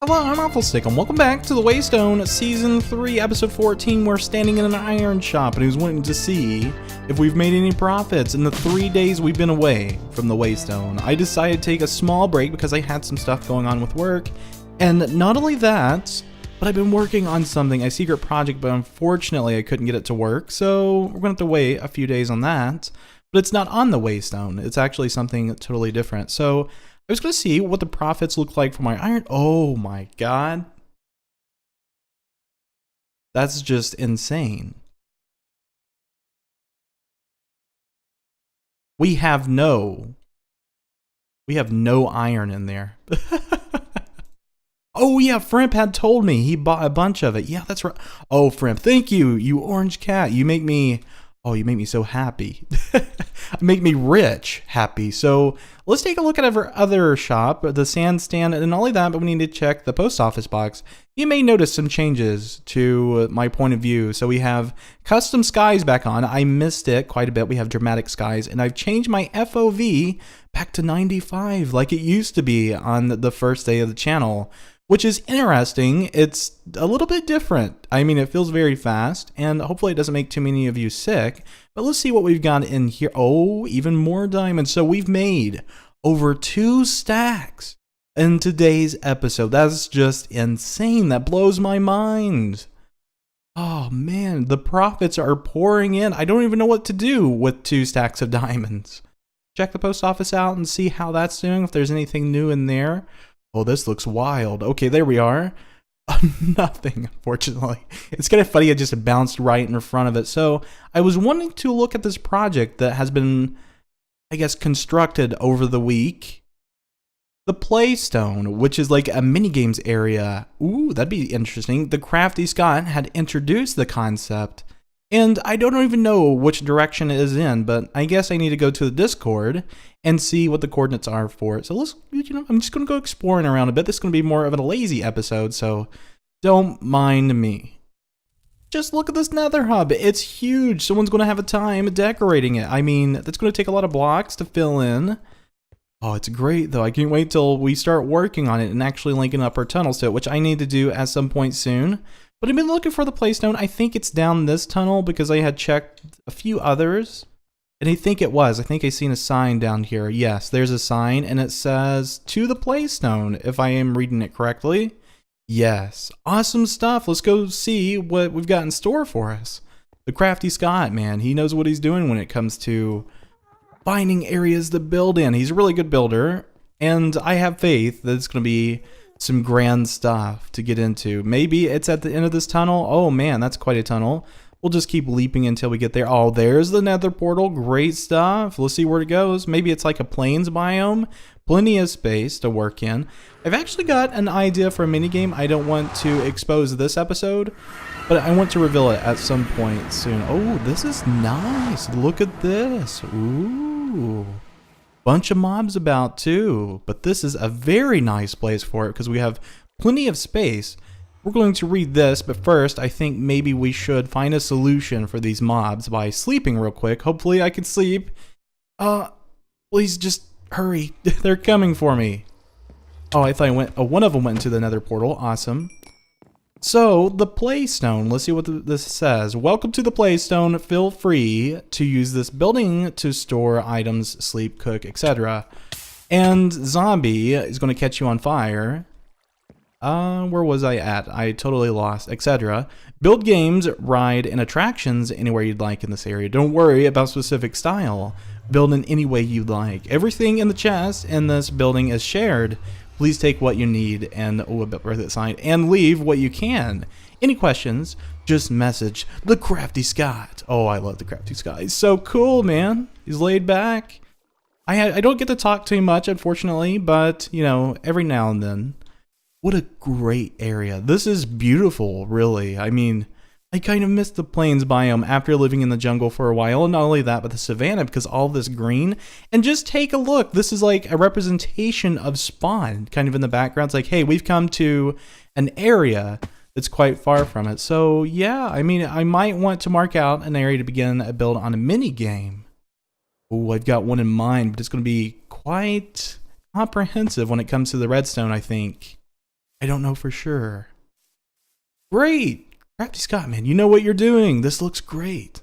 Hello, I'm Wafflestick, and welcome back to the WayStone Season 3, Episode 14. We're standing in an iron shop, and who's wanting to see if we've made any profits in the 3 days we've been away from the WayStone. I decided to take a small break because I had some stuff going on with work, and not only that, but I've been working on something, a secret project, but unfortunately I couldn't get it to work, so we're going to have to wait a few days on that. But it's not on the WayStone, it's actually something totally different. So I was going to see what the profits look like for my iron. Oh my god. That's just insane. We have no iron in there. Oh yeah, Frimp had told me he bought a bunch of it. Yeah, that's right. Oh, Frimp, thank you, you orange cat. You make me so happy. Make me rich happy. So let's take a look at our other shop, the sand stand, and not only that, but we need to check the post office box. You may notice some changes to my point of view. So we have custom skies back on. I missed it quite a bit. We have dramatic skies, and I've changed my FOV back to 95 like it used to be on the first day of the channel, which is interesting. It's a little bit different. I mean, it feels very fast, and hopefully it doesn't make too many of you sick. But let's see what we've got in here. Oh, even more diamonds. So we've made over 2 stacks in today's episode. That's just insane. That blows my mind. Oh man, the profits are pouring in. I don't even know what to do with 2 stacks of diamonds. Check the post office out and see how that's doing, if there's anything new in there. Oh, this looks wild. Okay, there we are. Nothing, unfortunately. It's kind of funny, it just bounced right in front of it. So I was wanting to look at this project that has been, I guess, constructed over the week. The Playstone, which is like a minigames area. Ooh, that'd be interesting. The Crafty Scott had introduced the concept, and I don't even know which direction it is in, but I guess I need to go to the Discord and see what the coordinates are for it. So let's, I'm just going to go exploring around a bit. This is going to be more of a lazy episode, so don't mind me. Just look at this nether hub. It's huge. Someone's going to have a time decorating it. I mean, that's going to take a lot of blocks to fill in. Oh, it's great, though. I can't wait till we start working on it and actually linking up our tunnels to it, which I need to do at some point soon. But I've been looking for the Playstone. I think it's down this tunnel because I had checked a few others. And I think it was. I think I seen a sign down here. Yes, there's a sign, and it says, to the Playstone, if I am reading it correctly. Yes. Awesome stuff. Let's go see what we've got in store for us. The Crafty Scott, man, he knows what he's doing when it comes to finding areas to build in. He's a really good builder, and I have faith that it's going to be some grand stuff to get into. Maybe it's at the end of this tunnel. Oh, man, that's quite a tunnel. We'll just keep leaping until we get there. Oh, there's the nether portal. Great stuff. Let's see where it goes. Maybe it's like a plains biome. Plenty of space to work in. I've actually got an idea for a minigame. I don't want to expose this episode, but I want to reveal it at some point soon. Oh, this is nice. Look at this. Ooh. Bunch of mobs about too. But this is a very nice place for it because we have plenty of space. We're going to read this, but first, I think maybe we should find a solution for these mobs by sleeping real quick. Hopefully I can sleep. Please just hurry. They're coming for me. Oh, I thought one of them went into the nether portal. Awesome. So, the Playstone. Let's see what this says. Welcome to the Playstone. Feel free to use this building to store items, sleep, cook, etc. And zombie is going to catch you on fire. Where was I at? I totally lost, etc. Build games, ride, and attractions anywhere you'd like in this area. Don't worry about specific style. Build in any way you'd like. Everything in the chest in this building is shared. Please take what you need and, oh, a bit worth it sign, and leave what you can. Any questions, just message the Crafty Scott. Oh, I love the Crafty Scott. He's so cool, man. He's laid back. I don't get to talk too much, unfortunately, but, you know, every now and then. What a great area. This is beautiful, really. I mean, I kind of missed the plains biome after living in the jungle for a while. And not only that, but the savanna, because all this green. And just take a look. This is like a representation of Spawn, kind of in the background. It's like, hey, we've come to an area that's quite far from it. So, yeah, I mean, I might want to mark out an area to begin a build on a mini game. Oh, I've got one in mind, but it's going to be quite comprehensive when it comes to the redstone, I think. I don't know for sure. Great! Crafty Scott, man, you know what you're doing. This looks great.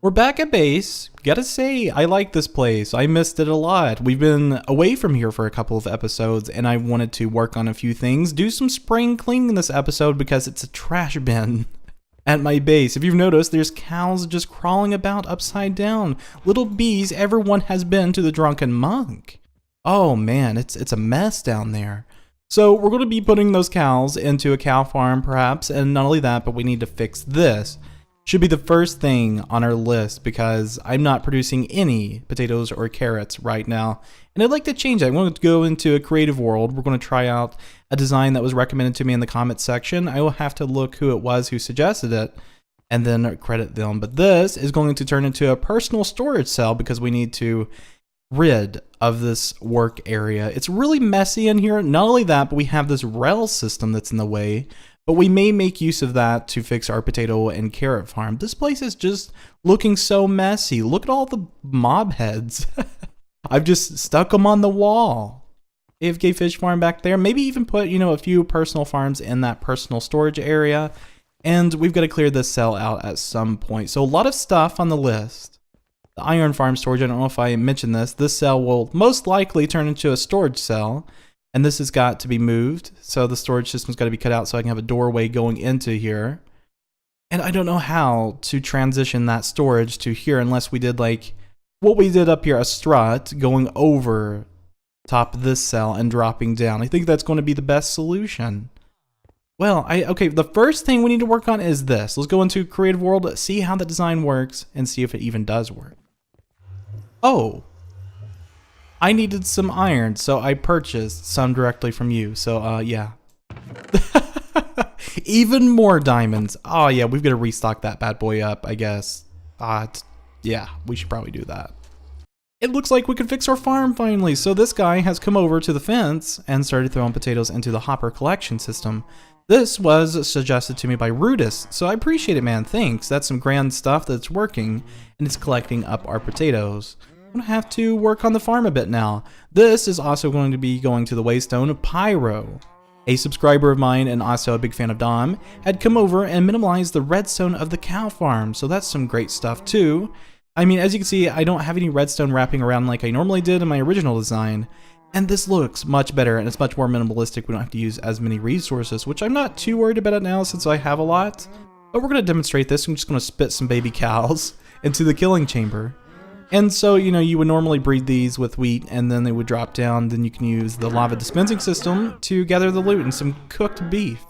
We're back at base. Gotta say, I like this place. I missed it a lot. We've been away from here for a couple of episodes, and I wanted to work on a few things. Do some spring cleaning this episode because it's a trash bin at my base. If you've noticed, there's cows just crawling about upside down. Little bees, everyone has been to the Drunken Monk. Oh man, it's a mess down there. So we're going to be putting those cows into a cow farm perhaps, and not only that, but we need to fix this. Should be the first thing on our list because I'm not producing any potatoes or carrots right now. And I'd like to change that. I want to go into a creative world. We're going to try out a design that was recommended to me in the comments section. I will have to look who it was who suggested it and then credit them. But this is going to turn into a personal storage cell because we need to rid of this work area. It's really messy in here. Not only that, but we have this rail system that's in the way. But we may make use of that to fix our potato and carrot farm. This place is just looking so messy. Look at all the mob heads. I've just stuck them on the wall. AFK fish farm back there. Maybe even put, a few personal farms in that personal storage area. And we've got to clear this cell out at some point. So a lot of stuff on the list. The iron farm storage, I don't know if I mentioned this. This cell will most likely turn into a storage cell. And this has got to be moved. So the storage system's got to be cut out so I can have a doorway going into here. And I don't know how to transition that storage to here unless we did like what we did up here, a strut going over top of this cell and dropping down. I think that's going to be the best solution. Well, okay, the first thing we need to work on is this. Let's go into Creative World, see how the design works, and see if it even does work. Oh. I needed some iron, so I purchased some directly from you. So, yeah. Even more diamonds. Oh, yeah, we've got to restock that bad boy up, I guess. Yeah, we should probably do that. It looks like we can fix our farm finally. So this guy has come over to the fence and started throwing potatoes into the hopper collection system. This was suggested to me by Rudis, so I appreciate it, man. Thanks. That's some grand stuff that's working, and it's collecting up our potatoes. I'm going to have to work on the farm a bit now. This is also going to be going to the WayStone Pyro. A subscriber of mine and also a big fan of Dom had come over and minimalized the redstone of the cow farm, so that's some great stuff too. I mean, as you can see, I don't have any redstone wrapping around like I normally did in my original design, and this looks much better and it's much more minimalistic. We don't have to use as many resources, which I'm not too worried about it now since I have a lot. But we're going to demonstrate this. I'm just going to spit some baby cows into the killing chamber. And so, you would normally breed these with wheat and then they would drop down. Then you can use the lava dispensing system to gather the loot and some cooked beef.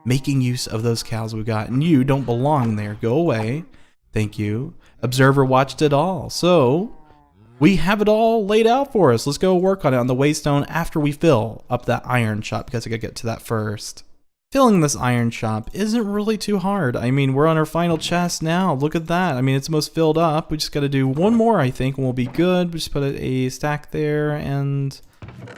Making use of those cows we got. And you don't belong there. Go away. Thank you. Observer watched it all. So, we have it all laid out for us. Let's go work on it on the Waystone after we fill up that iron shop because I gotta get to that first. Filling this iron shop isn't really too hard. I mean, we're on our final chest now. Look at that. I mean, it's almost filled up. We just got to do one more, I think, and we'll be good. We just put a stack there, and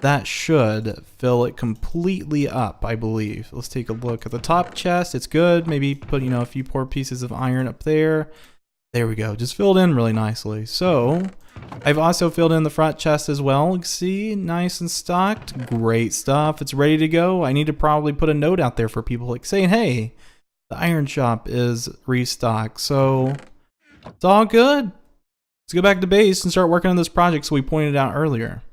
that should fill it completely up, I believe. Let's take a look at the top chest. It's good. Maybe put, a few more pieces of iron up there. There we go. Just filled in really nicely. So, I've also filled in the front chest as well. You can see, nice and stocked. Great stuff. It's ready to go. I need to probably put a note out there for people like saying, hey, the iron shop is restocked. So, it's all good. Let's go back to base and start working on this project so we pointed out earlier.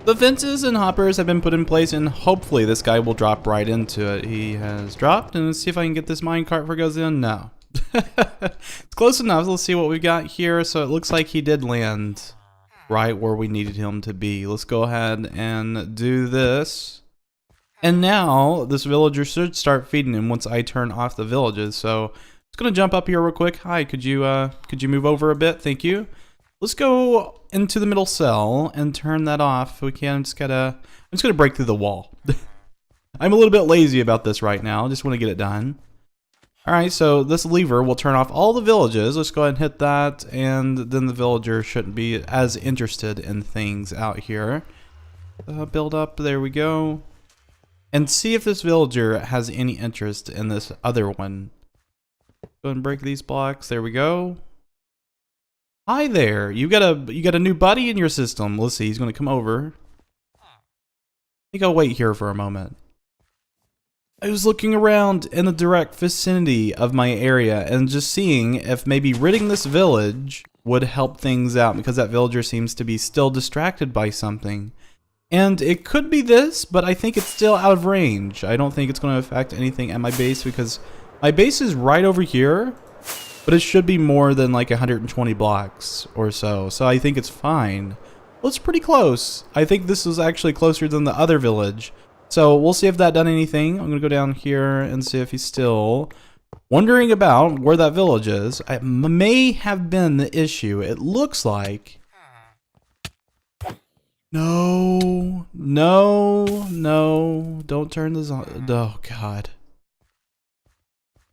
The fences and hoppers have been put in place and hopefully this guy will drop right into it. He has dropped, and let's see if I can get this minecart before it goes in. No. It's close enough. Let's see what we got here. So it looks like he did land right where we needed him to be. Let's go ahead and do this. And now this villager should start feeding him once I turn off the villages. So it's gonna jump up here real quick. Hi, could you move over a bit? Thank you. Let's go into the middle cell and turn that off. If we can. I'm just gonna break through the wall. I'm a little bit lazy about this right now. I just want to get it done. Alright, so this lever will turn off all the villages. Let's go ahead and hit that, and then the villager shouldn't be as interested in things out here. Build up, there we go. And see if this villager has any interest in this other one. Go ahead and break these blocks, there we go. Hi there, you got a new buddy in your system. Let's see, he's gonna come over. think I'll wait here for a moment. I was looking around in the direct vicinity of my area and just seeing if maybe ridding this village would help things out, because that villager seems to be still distracted by something. And it could be this, but I think it's still out of range. I don't think it's going to affect anything at my base, because my base is right over here, but it should be more than like 120 blocks or so. So I think it's fine. Well, it's pretty close. I think this is actually closer than the other village. So we'll see if that done anything. I'm going to go down here and see if he's still wondering about where that village is. It may have been the issue. It looks like... No, don't turn this on. Oh, God.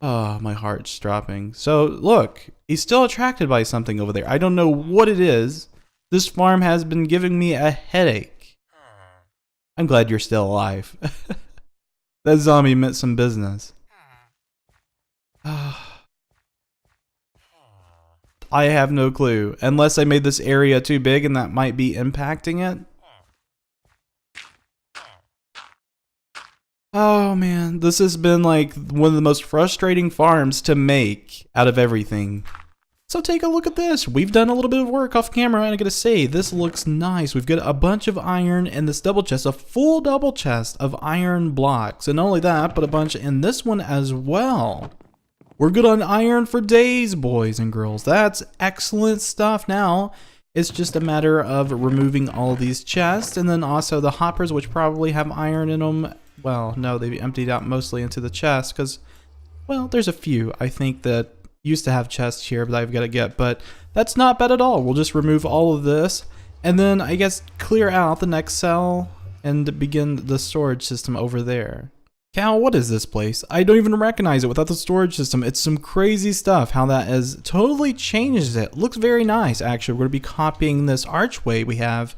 Oh, my heart's dropping. So, look, he's still attracted by something over there. I don't know what it is. This farm has been giving me a headache. I'm glad you're still alive. That zombie meant some business. I have no clue. Unless I made this area too big and that might be impacting it. Oh man, this has been like one of the most frustrating farms to make out of everything. So take a look at this. We've done a little bit of work off camera, and I gotta say, this looks nice. We've got a bunch of iron in this double chest, a full double chest of iron blocks. And not only that, but a bunch in this one as well. We're good on iron for days, boys and girls. That's excellent stuff. Now, it's just a matter of removing all of these chests, and then also the hoppers, which probably have iron in them. Well, no, they've emptied out mostly into the chest, because, well, there's a few, I think, that used to have chests here, but I've got to get. But that's not bad at all. We'll just remove all of this, and then, I guess, clear out the next cell, and begin the storage system over there. Cal, what is this place? I don't even recognize it without the storage system. It's some crazy stuff, how that has totally changed it. Looks very nice, actually. We're going to be copying this archway we have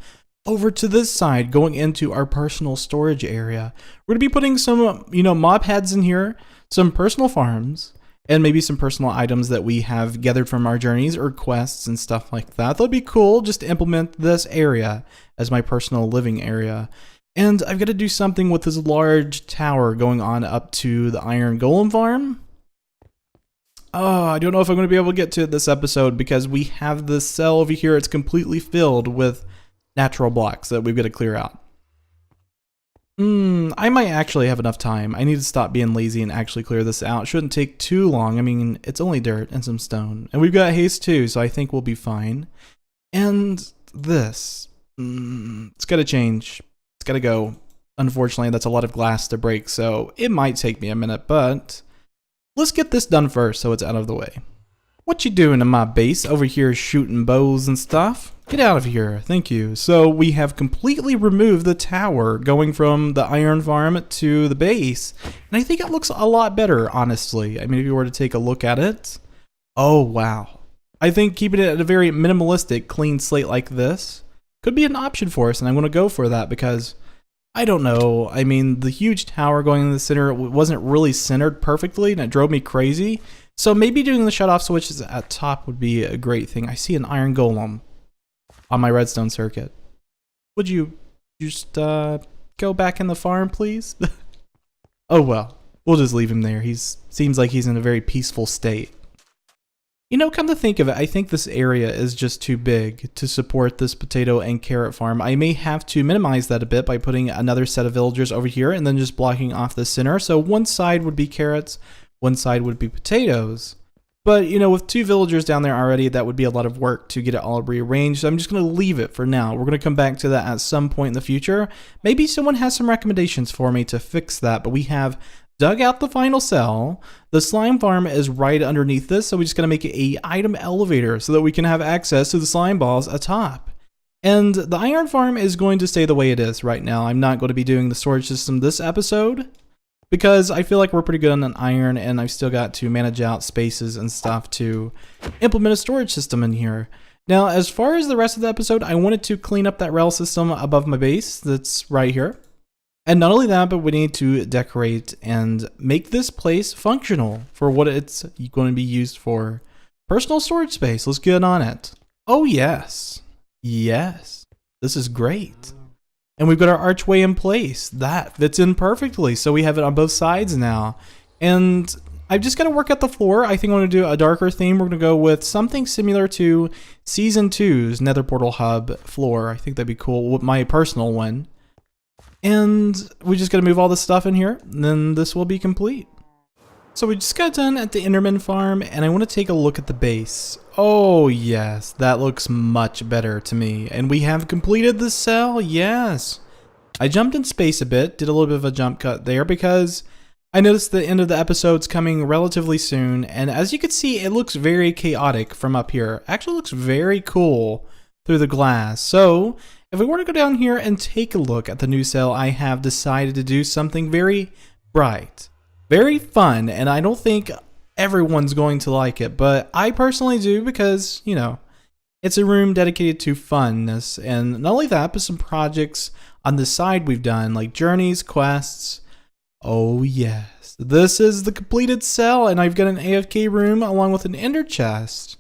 over to this side, going into our personal storage area. We're going to be putting some, mob heads in here, some personal farms, and maybe some personal items that we have gathered from our journeys or quests and stuff like that. That'd be cool, just to implement this area as my personal living area. And I've got to do something with this large tower going on up to the Iron Golem farm. Oh, I don't know if I'm going to be able to get to it this episode, because we have this cell over here. It's completely filled with natural blocks that we've got to clear out. I might actually have enough time. I need to stop being lazy and actually clear this out. It shouldn't take too long. I mean, it's only dirt and some stone. And we've got haste too, so I think we'll be fine. And this, it's got to change. Gotta go. Unfortunately, that's a lot of glass to break, so it might take me a minute, but let's get this done first so it's out of the way. What you doing in my base over here shooting bows and stuff? Get out of here, thank you. So we have completely removed the tower going from the iron farm to the base, and I think it looks a lot better, honestly. I mean, if you were to take a look at it, oh wow. I think keeping it at a very minimalistic, clean slate like this could be an option for us, and I'm going to go for that because, I don't know, I mean, the huge tower going in the center wasn't really centered perfectly, and it drove me crazy. So maybe doing the shut-off switches at top would be a great thing. I see an iron golem on my redstone circuit. Would you just go back in the farm, please? Oh well, we'll just leave him there. Seems like he's in a very peaceful state. Come to think of it, I think this area is just too big to support this potato and carrot farm. I may have to minimize that a bit by putting another set of villagers over here and then just blocking off the center. So one side would be carrots, one side would be potatoes. But, with two villagers down there already, that would be a lot of work to get it all rearranged. So I'm just going to leave it for now. We're going to come back to that at some point in the future. Maybe someone has some recommendations for me to fix that, but we have dug out the final cell. The slime farm is right underneath this, so we just gotta make it a item elevator so that we can have access to the slime balls atop. And the iron farm is going to stay the way it is right now. I'm not going to be doing the storage system this episode because I feel like we're pretty good on iron, and I've still got to manage out spaces and stuff to implement a storage system in here. Now, as far as the rest of the episode, I wanted to clean up that rail system above my base that's right here. And not only that, but we need to decorate and make this place functional for what it's going to be used for. Personal storage space, let's get on it. Oh yes, yes, this is great. And we've got our archway in place. That fits in perfectly. So we have it on both sides now. And I've just got to work out the floor. I think I want to do a darker theme. We're going to go with something similar to Season 2's Nether Portal Hub floor. I think that'd be cool. My personal one. And we just got to move all this stuff in here. And then this will be complete. So we just got done at the Enderman farm, and I want to take a look at the base. Oh yes, that looks much better to me. And we have completed the cell, yes. I jumped in space a bit, did a little bit of a jump cut there because I noticed the end of the episode's coming relatively soon, and as you can see, it looks very chaotic from up here. Actually looks very cool through the glass. So if we were to go down here and take a look at the new cell, I have decided to do something very bright. Very fun, and I don't think everyone's going to like it, but I personally do because, you know, it's a room dedicated to funness. And not only that, but some projects on the side we've done, like journeys, quests. Oh yes, this is the completed cell, and I've got an AFK room along with an ender chest.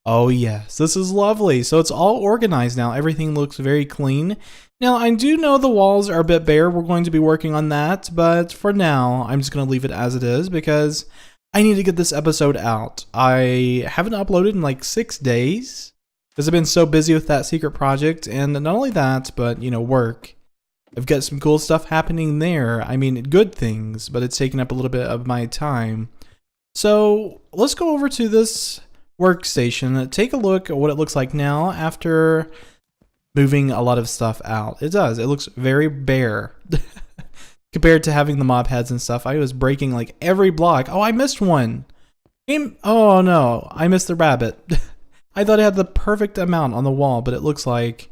Oh yes, this is lovely. So it's all organized now. Everything looks very clean. Now, I do know the walls are a bit bare. We're going to be working on that, but for now, I'm just going to leave it as it is because I need to get this episode out. I haven't uploaded in like 6 days because I've been so busy with that secret project, and not only that, but, you know, work. I've got some cool stuff happening there. I mean, good things, but it's taking up a little bit of my time. So, let's go over to this workstation, take a look at what it looks like now after moving a lot of stuff out. It does. It looks very bare compared to having the mob heads and stuff. I was breaking like every block. Oh, I missed one. Oh no, I missed the rabbit. I thought it had the perfect amount on the wall, but it looks like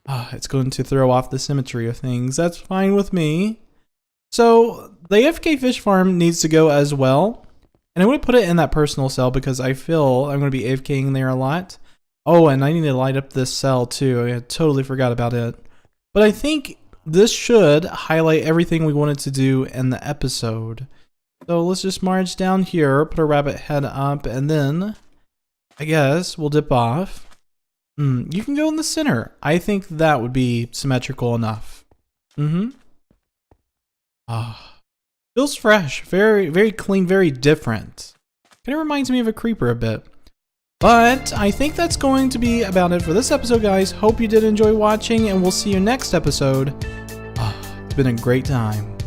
it's going to throw off the symmetry of things. That's fine with me. So the AFK fish farm needs to go as well. And I'm going to put it in that personal cell because I feel I'm going to be AFKing there a lot. Oh, and I need to light up this cell too. I totally forgot about it. But I think this should highlight everything we wanted to do in the episode. So let's just march down here, put a rabbit head up, and then I guess we'll dip off. You can go in the center. I think that would be symmetrical enough. Feels fresh. Very, very clean, very different. Kind of reminds me of a creeper a bit. But I think that's going to be about it for this episode, guys. Hope you did enjoy watching, and we'll see you next episode. It's been a great time.